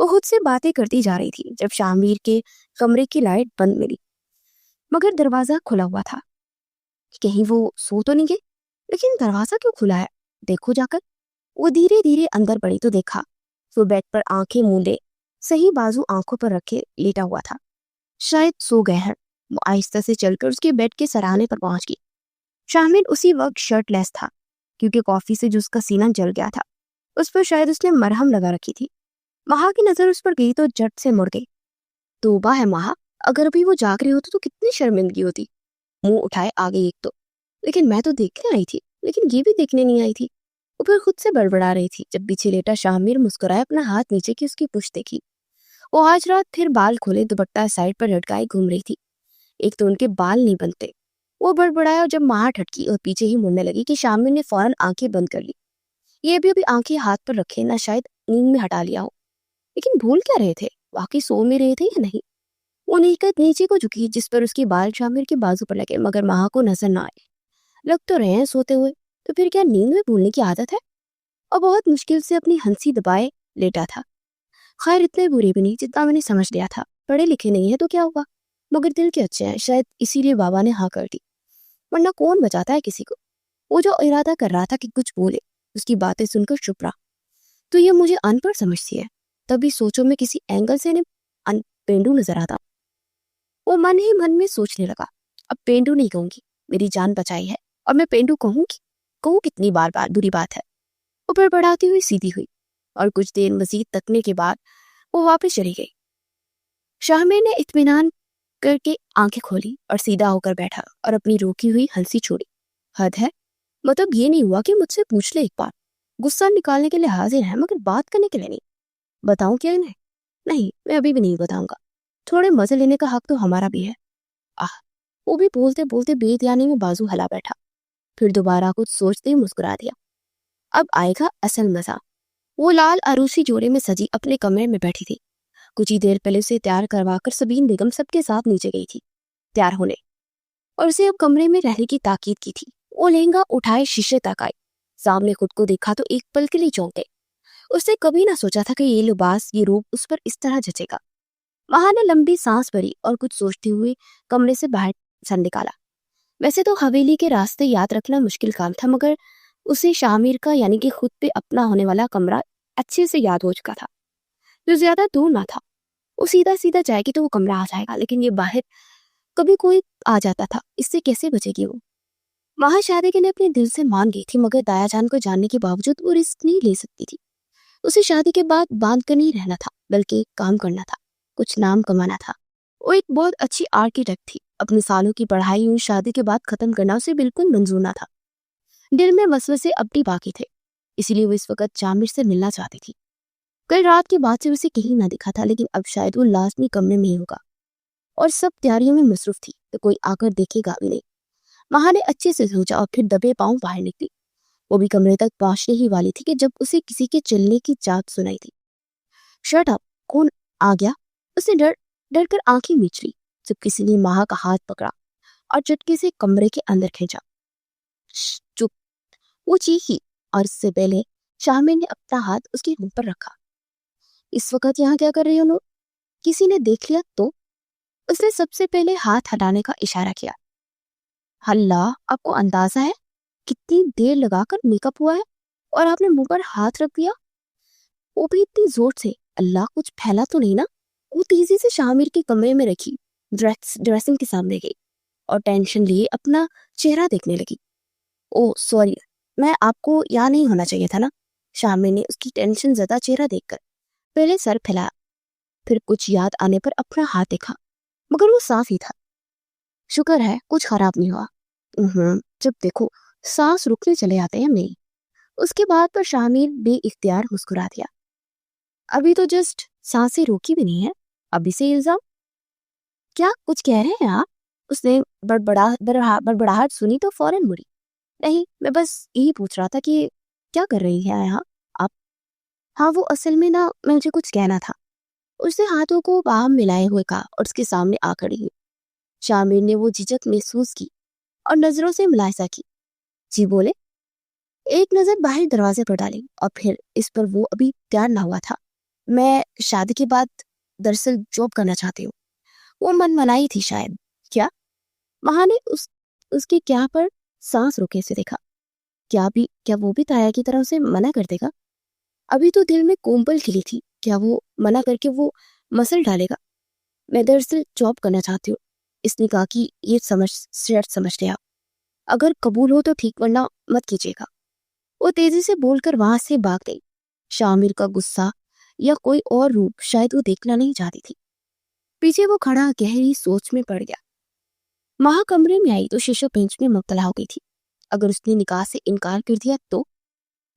वो खुद से बातें करती जा रही थी जब शामिर के कमरे की लाइट बंद मिली, मगर दरवाजा खुला हुआ था। कहीं वो सो तो नहीं गए? लेकिन दरवाजा क्यों खुला है? देखो जाकर। वो धीरे धीरे अंदर बढ़ी तो देखा वो बेड पर आंखें मूंदे, सही बाजू आंखों पर रखे लेटा हुआ था। शायद सो गए हैं। वो आहिस्ता से चलकर उसके बेड के सराहने पर पहुंच गई। शामिर उसी वक्त शर्टलेस था, क्योंकि कॉफी से जो उसका सीना जल गया था। उस पर शायद उसने मरहम लगा रखी थी। महा की नजर उस पर गई तो झट से मुड़ गई। तौबा है महा, अगर अभी वो जाग रही होती तो कितनी शर्मिंदगी होती। मुंह उठाए आ गई एक तो, लेकिन मैं तो देखने आई थी, लेकिन ये भी देखने नहीं आई थी। वो फिर खुद से बड़बड़ा रही थी जब पीछे लेटा शामिर मुस्कुराए अपना हाथ नीचे की उसकी पुश्त देखी। वो आज रात फिर बाल खोले दुपट्टा साइड पर लटकाए घूम रही थी। एक तो उनके बाल नहीं बनते। वो बड़बड़ाया और जब मां ठटकी और पीछे ही मुड़ने लगी कि शामिर ने फौरन आंखें बंद कर ली। ये भी अभी आंखें हाथ पर रखे ना शायद नींद में हटा लिया हो। लेकिन भूल क्या रहे थे, वाकई सो में रहे थे या नहीं। वो नीचे को झुकी जिस पर उसके बाल शामिर के बाजू पर लगे, मगर महा को नजर ना आए। लग तो रहे हैं सोते हुए, तो फिर क्या नींद में भूलने की आदत है। और बहुत मुश्किल से अपनी हंसी दबाए लेटा था। खैर इतने बुरे भी नहीं जितना मैंने समझ लिया था। पढ़े लिखे नहीं है तो क्या हुआ, मगर दिल के अच्छे हैं, शायद इसीलिए बाबा ने हाँ कर दी, वरना कौन बचाता है किसी को। वो जो इरादा कर रहा था कि कुछ बोले, उसकी बातें सुनकर चुप रहा। तो ये मुझे अनपढ़ समझती है। तभी सोचो में किसी एंगल से पेंडू नजर आता। वो मन ही मन में सोचने लगा, अब पेंडू नहीं कहूंगी, मेरी जान बचाई है, और मैं पेंडू कहूंगी, कहूँ कितनी बार बार बुरी बात है। वो बड़बड़ाती हुई सीधी हुई और कुछ देर मजीद तकने के बाद वो वापस चली गई। शाहमेर ने इत्मीनान करके आंखें खोली और सीधा होकर बैठा और अपनी रोकी हुई हंसी छोड़ी। हद है, मतलब ये नहीं हुआ कि मुझसे पूछ ले एक बार। गुस्सा निकालने के लिए हाजिर है मगर बात करने के लिए नहीं। बताऊं क्या इन्हें? नहीं, मैं अभी भी नहीं बताऊंगा। थोड़े मजे लेने का हक तो हमारा भी है। आह, वो भी बोलते बोलते बेध्यानी में बाजू हला बैठा, फिर दोबारा कुछ सोचते ही मुस्कुरा दिया। अब आएगा असल मजा। वो लाल अरूसी जोड़े में सजी अपने कमरे में बैठी थी। कुछ ही देर पहले उसे तैयार करवाकर सबीन बेगम सबके साथ नीचे गई थी तैयार होने, और उसे अब कमरे में रहने की ताकीद की थी। वो लहंगा उठाए शीशे तक आई, सामने खुद को देखा तो एक पल के लिए चौंक गई। उसने कभी ना सोचा था कि ये लिबास, ये रूप उस पर इस तरह जचेगा। वहां ने लंबी सांस भरी और कुछ सोचते हुए कमरे से बाहर सर निकाला। वैसे तो हवेली के रास्ते याद रखना मुश्किल काम था, मगर उसे शामिर का यानी कि खुद पे अपना होने वाला कमरा अच्छे से याद हो चुका था, जो ज्यादा दूर ना था। वो सीधा सीधा जाएगी तो वो कमरा आ जाएगा, लेकिन ये बाहर कभी कोई आ जाता था, इससे कैसे बचेगी वो। महाशादी के लिए अपने दिल से मान गई थी, मगर दायाजान को जानने के बावजूद वो रिस्क नहीं ले सकती थी। उसे शादी के बाद बांध कर नहीं रहना था, बल्कि काम करना था, कुछ नाम कमाना था। वो एक बहुत अच्छी आर्किटेक्ट थी। अपने सालों की पढ़ाई उन शादी के बाद खत्म करना उसे बिल्कुल मंजूर ना था। दिल में वसवसे अब भी बाकी थे, इसीलिए वो इस वक्त जामिर से मिलना चाहती थी। कल रात के बाद से उसे कहीं ना दिखा था, लेकिन अब शायद वो लाजमी कमरे में ही होगा, और सब तैयारियों में मसरूफ थी तो कोई आकर देखेगा भी नहीं। महा ने अच्छे से सोचा और फिर दबे पांव बाहर निकली। वो भी कमरे तक पहुंचने ही वाली थी कि जब उसे किसी के चलने की चाहत सुनाई थी। शट अप, कौन आ गया? उसने डर डर कर आंखें मीच ली जब किसी ने महा का हाथ पकड़ा और चुटकी से कमरे के अंदर खींचा। चुप, वो चीखी, और इससे पहले शामिर ने अपना हाथ उसके मुंह पर रखा। इस वक्त यहाँ क्या कर रही हो लोग? किसी ने देख लिया तो? उसने सबसे पहले हाथ हटाने का इशारा किया। हल्ला, आपको अंदाजा है कितनी देर लगाकर मेकअप हुआ है और आपने मुंह पर हाथ रख दिया, वो भी इतनी जोर से? अल्लाह, कुछ फैला तो नहीं ना? वो तेजी से शामिर के कमरे में रखी ड्रेसिंग के सामने गई और टेंशन लिए अपना चेहरा देखने लगी। ओह सॉरी, मैं आपको यहाँ नहीं होना चाहिए था ना। शामिर ने उसकी टेंशन ज्यादा चेहरा देखकर पहले सर फैलाया, फिर कुछ याद आने पर अपना हाथ देखा, मगर वो साफ ही था। शुक्र है कुछ खराब नहीं हुआ। जब देखो सांस रुकने चले आते हैं नहीं। उसके बाद पर शामिर बेइख्तियार मुस्कुरा दिया। अभी तो जस्ट सांसें रोकी भी नहीं है, अभी से इल्जाम? क्या कुछ कह रहे हैं आप? उसने बड़बड़ाहट सुनी तो फौरन मुड़ी। नहीं, मैं बस यही पूछ रहा था कि क्या कर रही है यहाँ आप? हाँ, वो असल में ना, मैं मुझे कुछ कहना था। उसने हाथों को बाहम मिलाए हुए कहा और उसके सामने आ खड़ी हुई। शामिर ने वो झिझक महसूस की और नजरों से मुलाहिजा की। जी बोले। एक नजर बाहर दरवाजे पर डाली और फिर इस पर वो अभी तैयार ना हुआ था। मैं शादी के बाद दरअसल जॉब करना चाहती हूँ। वो मन मनाई थी शायद। क्या? महा ने उसके क्या पर सांस रोके से देखा। क्या वो भी ताया की तरह उसे मना कर देगा? अभी तो दिल में कोम्बल खिली थी, क्या वो मना करके वो मसल डालेगा? मैं दरअसल जॉब करना चाहती हूँ। इसने कहा कि ये शर्त समझ लिया, अगर कबूल हो तो ठीक, वरना मत कीजिएगा। वो तेजी से बोलकर वहां से भाग गई। शामिर का गुस्सा या कोई और रूप शायद वो देखना नहीं चाहती थी। पीछे वो खड़ा गहरी सोच में पड़ गया। माँ कमरे में आई तो शीशो पेंच में मुब्तला हो गई थी। अगर उसने निकाह से इनकार कर दिया तो,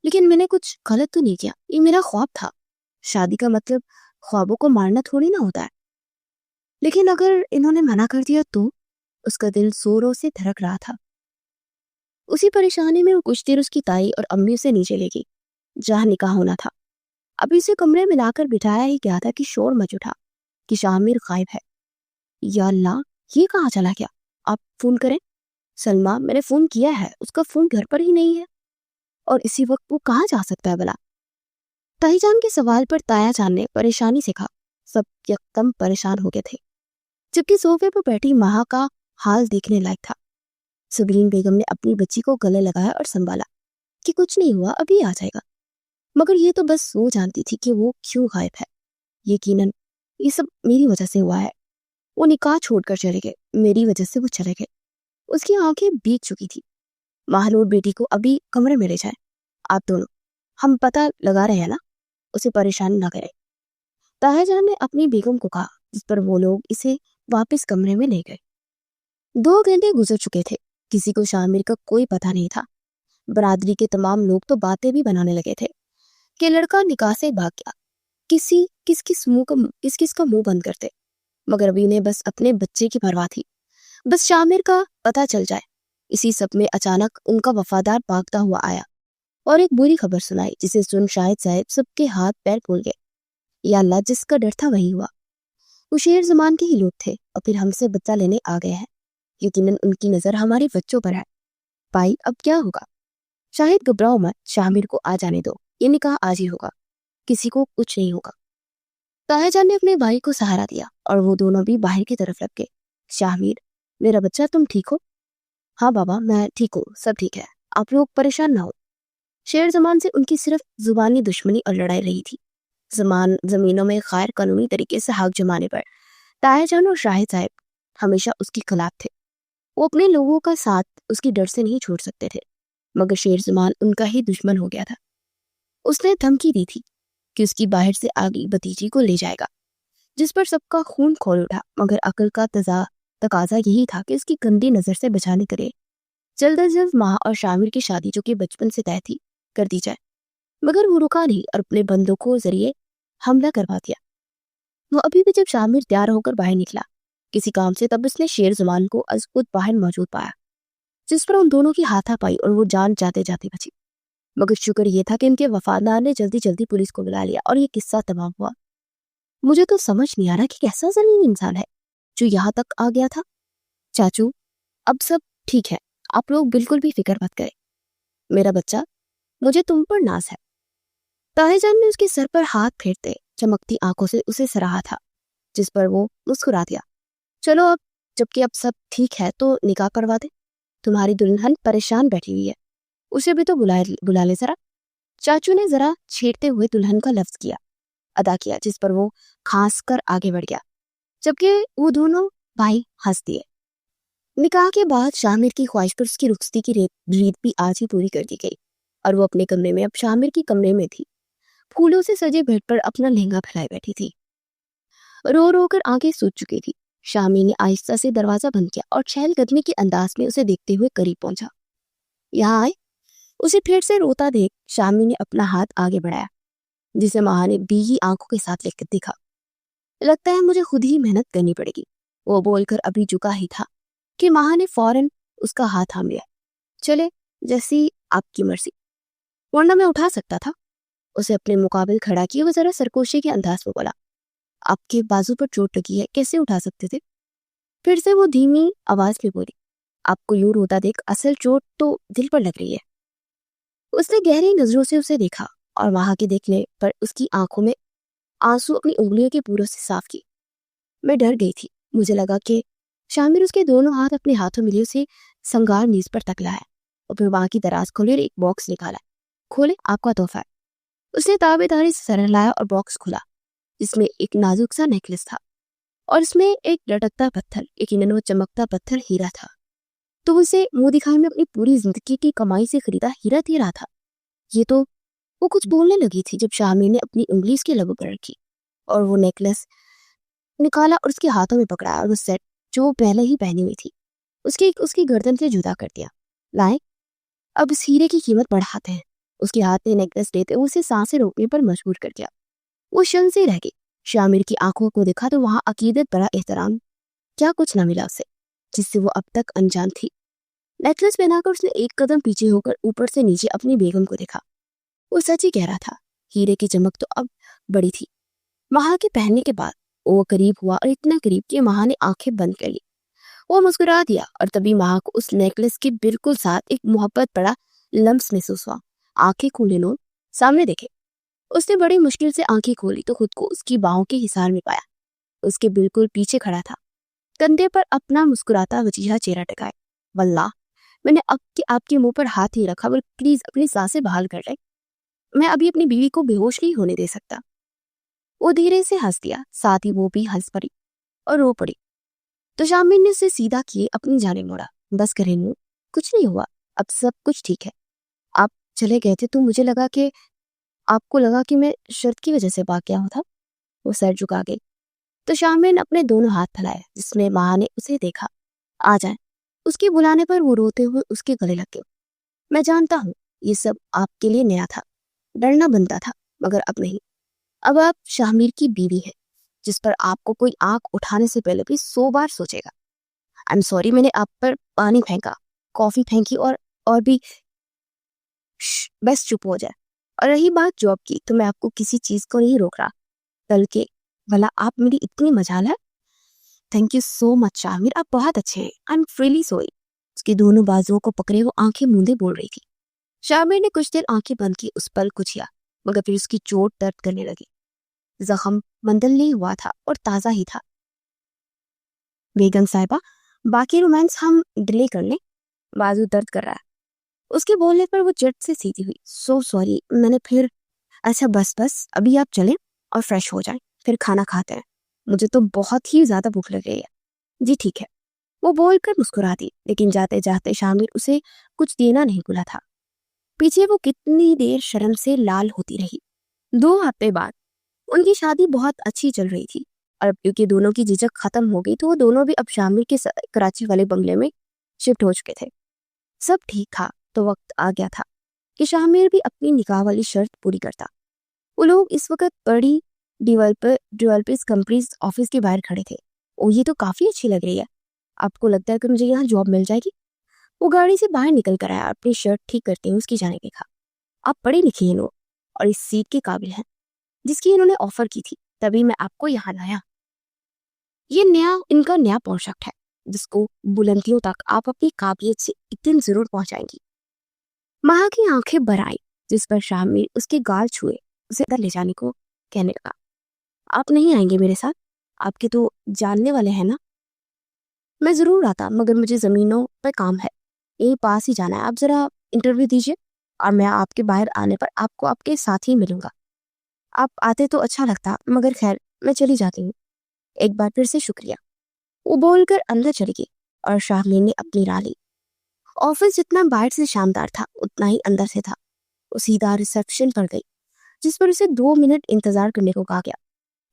लेकिन मैंने कुछ गलत तो नहीं किया, ये मेरा ख्वाब था। शादी का मतलब ख्वाबों को मारना थोड़ी ना होता है। लेकिन अगर इन्होंने मना कर दिया तो? उसका दिल जोरों से धड़क रहा था। उसी परेशानी में वो कुछ देर उसकी ताई और अम्मी उसे नीचे ले गई जहाँ निकाह होना था। अभी उसे कमरे में लाकर बिठाया ही गया था कि शोर मच उठा कि शामिर गायब है। या अल्लाह, ये कहाँ चला गया? आप फोन करें। सलमा, मैंने फोन किया है, उसका फोन घर पर ही नहीं है। और इसी वक्त वो कहाँ जा सकता है भला? ताईजान के सवाल पर ताया जान ने परेशानी से कहा। सब यकदम परेशान हो गए थे, जबकि सोफे पर बैठी माँ का हाल देखने लायक था। सबरीन बेगम ने अपनी बच्ची को गले लगाया और संभाला कि कुछ नहीं हुआ, अभी आ जाएगा। मगर ये तो बस वो जानती थी कि वो क्यों गायब है। यकीनन ये सब मेरी वजह से हुआ है। वो निकाह छोड़कर चले गए, मेरी वजह से वो चले गए। उसकी आंखें भीग चुकी थी। महानूर बेटी को अभी कमरे में ले जाए। आप दोनों, हम पता लगा रहे हैं ना, उसे परेशान ना करें। तायाजान ने अपनी बेगम को कहा, जिस पर वो लोग इसे वापस कमरे में ले गए। 2 घंटे गुजर चुके थे। किसी को शामिर का कोई पता नहीं था। बरादरी के तमाम लोग तो बातें भी बनाने लगे थे कि लड़का निकाह से भाग गया। किस किस का मुंह बंद करते। मगर अभी उन्हें बस अपने बच्चे की परवाह थी, बस शामिर का पता चल जाए। इसी सब में अचानक उनका वफादार भागता हुआ आया और एक बुरी खबर सुनाई, जिसे सुन शाहिद साहब सबके हाथ पैर फूल गए। या अल्लाह, जिसका डर था वही हुआ। वो शेर जमान के ही लोग थे और फिर हमसे बच्चा लेने आ गए हैं। यकीनन उनकी नजर हमारे बच्चों पर है। भाई, अब क्या होगा? शाहिद, घबराओ मत, शामिर को आ जाने दो, ये निकाह आज ही होगा, किसी को कुछ नहीं होगा। तायाजान ने अपने भाई को सहारा दिया और वो दोनों भी बाहर की तरफ लग गए। शामिर, मेरा बच्चा, तुम ठीक हो? हाँ बाबा, मैं ठीक हूँ, सब ठीक है, आप लोग परेशान ना हो। शेर जमान से उनकी सिर्फ जुबानी दुश्मनी और लड़ाई रही थी। जमीनों में गैर कानूनी तरीके से हक जमाने पर तायाजान और शाहिद साहब हमेशा उसके खिलाफ थे। वो अपने लोगों का साथ उसकी डर से नहीं छोड़ सकते थे। मगर शेर जमान उनका ही दुश्मन हो गया था। उसने धमकी दी थी कि उसकी बाहर से आ गई भतीजी को ले जाएगा, जिस पर सबका खून खोल उठा। मगर अकल का तकाजा यही था कि उसकी गंदी नजर से बचाने करे जल्द अज जल्द माँ और शामिर की शादी, जो कि बचपन से तय थी, कर दी जाए। मगर वो रुका नहीं और अपने बंदूकों जरिए हमला करवा दिया। वो अभी भी जब शामिर तैयार होकर बाहर निकला किसी काम से, तब उसने शेर जमान को खुद बाहर मौजूद पाया, जिस पर उन दोनों की हाथापाई और वो जान जाते जाते बची। मगर शुक्र ये था कि इनके वफादार ने जल्दी जल्दी पुलिस को बुला लिया और ये किस्सा तमाम हुआ। मुझे तो समझ नहीं आ रहा कि कैसा जलील इंसान है जो यहाँ तक आ गया था। चाचू, अब सब ठीक है, आप लोग बिल्कुल भी फिक्र मत करें। मेरा बच्चा, मुझे तुम पर नाज है। ताहिजान ने उसके सर पर हाथ फेरते चमकती आंखों से उसे सराहा था, जिस पर वो मुस्कुरा दिया। चलो अब, जबकि अब सब ठीक है तो निकाह करवा दे। तुम्हारी दुल्हन परेशान बैठी हुई है, उसे भी तो बुला ले जरा। चाचू ने जरा छेड़ते हुए दुल्हन का लफ्ज अदा किया, जिस पर वो खांस कर आगे बढ़ गया, जबकि वो दोनों भाई हंस दिए। निकाह के बाद शामिर की ख्वाहिश पर उसकी रुखसती की रीत भी आज ही पूरी कर दी गई और वो अपने कमरे में, अब शामिर की कमरे में थी, फूलों से सजे बेड पर अपना लहंगा फैलाए बैठी थी। रो रो कर आंखें सूज चुकी थी। शामिर ने आहिस्ता से दरवाजा बंद किया और चहलकदमी के अंदाज में उसे देखते हुए करीब पहुंचा। यहाँ आए। उसे फिर से रोता देख शामिर ने अपना हाथ आगे बढ़ाया, जिसे माँ ने भीगी आंखों के साथ लेकर देखा। लगता है मुझे खुद ही मेहनत करनी पड़ेगी, वो बोलकर अभी झुका ही था कि माँ ने फौरन उसका हाथ थाम लिया। चले, जैसी आपकी मर्जी, वरना मैं उठा सकता था। उसे अपने मुकाबिल खड़ा किया। वो जरा सरकोशी के अंदाज में बोला, आपके बाजू पर चोट लगी है, कैसे उठा सकते थे? फिर से वो धीमी आवाज में बोली, आपको यूं रोता देख असल चोट तो दिल पर लग रही है। उसने गहरी नजरों से उसे देखा और वहां के देखने पर उसकी आंखों में आंसू अपनी उंगलियों के पूरों से साफ की। मैं डर गई थी। मुझे लगा कि शामिर उसके दोनों हाथ अपने हाथों में लिए उसे संगार नीज पर तक लाया और फिर वहां की दराज खोली और एक बॉक्स निकाला। खोले, आपका तोहफा है। उसने ताबेदारी से सर लाया और बॉक्स खुला, जिसमें एक नाजुक सा नेकलेस था और इसमें एक लटकता पत्थर, यकीनन वो चमकता पत्थर हीरा था। तो उसे मुंह दिखाई में अपनी पूरी जिंदगी की कमाई से खरीदा हीरा दे रहा था। ये तो वो कुछ बोलने लगी थी जब शामिर ने अपनी उंगली उसके लबों पर रखी और वो नेकलेस निकाला और उसके हाथों में पकड़ा और वो सेट जो वो पहले ही पहनी हुई थी उसकी उसकी गर्दन से जुदा कर दिया। लाए, अब इस हीरे की कीमत बढ़ाते हैं। उसके हाथ में नेकलेस लेते हुए उसे सांसें रोकने पर मजबूर कर दिया। वो शन से रह गई। शामिर की आंखों को देखा तो वहां अकीदत बड़ा एहतराम क्या कुछ न मिला उसे, जिससे वो अब तक अनजान थी। नेकलेस पहनाकर उसने एक कदम पीछे होकर ऊपर से नीचे अपनी बेगम को देखा। वो सच ही कह रहा था, हीरे की चमक तो अब बड़ी थी। महा के पहनने के बाद वो करीब हुआ और इतना करीब कि महा ने आंखें बंद कर ली। वो मुस्कुरा दिया और तभी महा को उस नेकलेस के बिल्कुल साथ एक मोहब्बत बड़ा लम्स महसूस हुआ। आंखें खोले नो सामने देखे। उसने बड़ी मुश्किल से आंखें खोली तो खुद को उसकी बाहों के हिसार में पाया। उसके बिल्कुल पीछे खड़ा था, कंधे पर अपना मुस्कुराता वजीहा चेहरा टिकाए। वल्लाह, मैंने अब के आपके मुंह पर हाथ ही रखा, बल प्लीज अपनी सांसें बहाल कर ले। मैं अभी अपनी बीवी को बेहोश नहीं होने दे सकता। वो धीरे से हंस दिया, साथ ही वो भी हंस पड़ी और रो पड़ी। तो शामिर ने उसे सीधा किए अपनी जाने मोड़ा। बस करे नू, कुछ नहीं हुआ, अब सब कुछ ठीक है। आप चले गए थे तो मुझे लगा कि आपको लगा कि मैं शर्त की वजह से भाग गया हूं था। वो सर झुका गई तो शामिर ने अपने दोनों हाथ फैलाए, जिसमें माँ ने उसे देखा। आ जाए। उसके बुलाने पर वो रोते हुए उसके गले लग गई। मैं जानता हूँ ये सब आपके लिए नया था, डरना बनता था, मगर अब नहीं। अब आप शामिर की बीवी है, जिस पर आपको कोई आंख उठाने से पहले भी 100 बार सोचेगा। आई एम सॉरी, मैंने आप पर पानी फेंका, कॉफी फेंकी और भी। बस चुप हो जाए। और रही बात जॉब की, तो मैं आपको किसी चीज को नहीं रोक रहा, बल्कि भला आप मेरी इतनी मजाल है। Thank you so much Shamir, आप बहुत अच्छे हैं। I am really sorry. उसकी दोनों बाजुओं को पकड़े वो आंखें मूंदे बोल रही थी। शामिर ने कुछ देर आंखें बंद की, उस पल कुछ किया, मगर फिर उसकी चोट दर्द करने लगी। जख्म मंदल नहीं हुआ था और ताजा ही था। बेगम साहिबा, बाकी रोमांस हम डिले कर लें, बाजू दर्द कर रहा है। उसके बोलने पर वो झट से सीधी हुई। सो सॉरी, मैंने फिर। अच्छा बस बस, अभी आप चलें और फ्रेश हो जाएं, फिर खाना खाते हैं। मुझे तो बहुत ही ज्यादा भूख लग रही है। जी ठीक है। वो बोलकर मुस्कुरा दी, लेकिन जाते जाते शामिर उसे कुछ देना नहीं भूला था। पीछे वो कितनी देर शर्म से लाल होती रही। 2 हफ्ते बाद उनकी शादी बहुत अच्छी चल रही थी और अब क्योंकि दोनों की झिझक खत्म हो गई तो वो दोनों भी अब शामिर के कराची वाले बंगले में शिफ्ट हो चुके थे। सब ठीक था तो वक्त आ गया था कि शामिर भी अपनी निकाह वाली शर्त पूरी करता। वो लोग इस वक्त बड़ी डेवलपर्स कंपनी ऑफिस के बाहर खड़े थे। ओ, ये तो काफी अच्छी लग रही है। आपको लगता है कि मुझे यहाँ जॉब मिल जाएगी? वो गाड़ी से बाहर निकल कर आया, अपनी शर्ट ठीक करते हुए उसकी जाने देखा। आप पढ़े लिखे हैं लोग और इस सीट के काबिल हैं जिसकी इन्होंने ऑफर की थी, तभी मैं आपको यहाँ लाया। ये इनका नया प्रोजेक्ट है जिसको बुलंदियों तक आप अपनी काबिलियत से एक दिन जरूर पहुंचाएंगी। महा की आंखें भर आई, जिस पर शामिर उसके गाल छुए उसे अंदर ले जाने को कहने लगा। आप नहीं आएंगे मेरे साथ? आपके तो जानने वाले हैं ना। मैं जरूर आता, मगर मुझे जमीनों पर काम है, यही पास ही जाना है। आप जरा इंटरव्यू दीजिए और मैं आपके बाहर आने पर आपको आपके साथ ही मिलूंगा। आप आते तो अच्छा लगता, मगर खैर मैं चली जाती हूँ। एक बार फिर से शुक्रिया। वो बोलकर अंदर चली गई और शाहमीर ने अपनी राह ली। ऑफिस जितना बाहर से शानदार था उतना ही अंदर से था। वो सीधा रिसेप्शन पर गई, जिस पर उसे 2 मिनट इंतजार करने को कहा गया।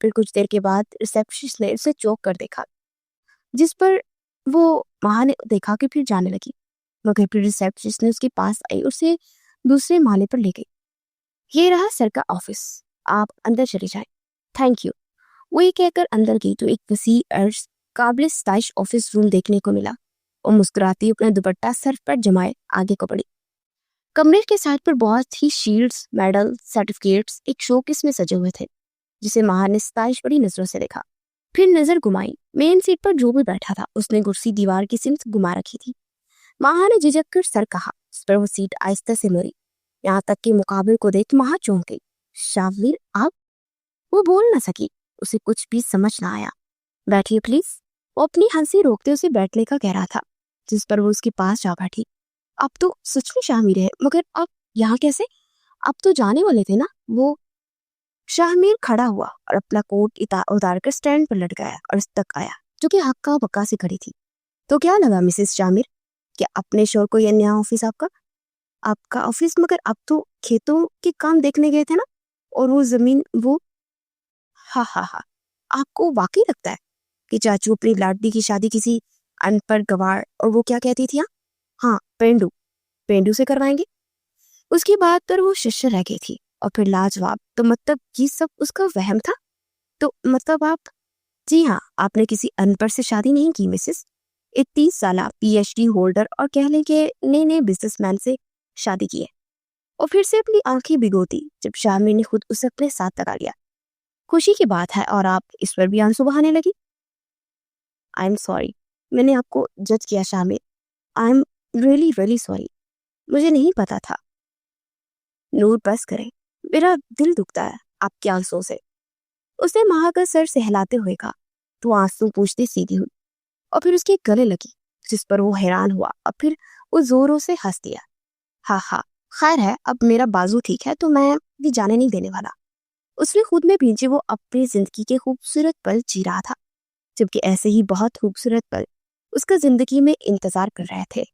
फिर कुछ देर के बाद रिसेप्शनिस्ट ने उसे चौंक कर देखा, जिस पर वो वहां ने देखा कि फिर जाने लगी, मगर फिर रिसेप्शनिस्ट ने उसके पास आई और उसे दूसरे माले पर ले गई। ये रहा सर का ऑफिस, आप अंदर चले जाएं। Thank you. वो ये कहकर अंदर गई तो एक वसी अर्ज काबिल स्टाइलिश ऑफिस रूम देखने को मिला। वो मुस्कुराती अपना दुपट्टा सर पर जमाए आगे को बढ़ी। कमरे के साइड पर बहुत ही शील्ड्स, मेडल, सर्टिफिकेट्स एक शोकेस में सजे हुए थे, जिसे महा ने स्टाइलिश बड़ी नजरों से देखा। फिर नजर घुमाई। मेन सीट पर जो भी बैठा था उसने कुर्सी दीवार की सिमत घुमा रखी थी। महा ने झिझक कर सर कहा, उस पर वो सीट आहिस्ता से मुड़ी। यहाँ तक कि मुकाबले को देख महा चौंक गई। शामिर आप? वो बोल न सकी, उसे कुछ भी समझ ना आया। बैठिए प्लीज। वो अपनी हंसी रोकते उसे बैठने का कह रहा था, जिस पर वो उसके पास जा बैठी। अब तो सच में शामिर है, मगर आप यहाँ कैसे? आप तो जाने वाले थे ना। वो शाहमीर खड़ा हुआ और अपना कोट उतार कर स्टैंड पर लटकाया और उस तक आया, जो कि हक्का बक्का से खड़ी थी। तो क्या लगा मिसेस शामिर, क्या अपने शोर को यह नया ऑफिस आपका? आपका ऑफिस, मगर आप तो खेतों के काम देखने गए थे ना, और वो जमीन वो। हाँ हाँ हाँ, आपको वाकई लगता है कि चाचू अपनी लाडली की शादी किसी अनपढ़ गवार, और वो क्या कहती थी, हाँ पेंडू, पेंडू से करवाएंगे। उसकी बात पर वो शिष्य रह गई थी, और फिर लाजवाब, तो मतलब ये सब उसका वहम था? तो मतलब आप, जी हाँ, आपने किसी अनपढ़ से शादी नहीं की मिसेस, एक 30 साल पीएचडी होल्डर और कह लें कि नए नए बिजनेसमैन से शादी की है। और फिर से अपनी आंखें भिगोती जब शामिर ने खुद उसे अपने साथ लगा लिया। खुशी की बात है, और आप इस पर भी आंसू बहाने लगी। आई एम सॉरी, मैंने आपको जज किया Shamir. I am really really sorry, मुझे नहीं पता था। नूर बस करें, मेरा दिल दुखता है आपके आंसुओं से, उसने माँ का सर सहलाते हुए कहा। तो आंसू पूछते सीधी हुई और फिर उसके गले लगी, जिस पर वो हैरान हुआ, और फिर वो जोरों से हंस दिया। हाँ हाँ, खैर है, अब मेरा बाजू ठीक है तो मैं भी जाने नहीं देने वाला। उसने खुद में भींचे वो अपनी जिंदगी के खूबसूरत पल जी रहा था, जबकि ऐसे ही बहुत खूबसूरत पल उसका जिंदगी में इंतजार कर रहे थे।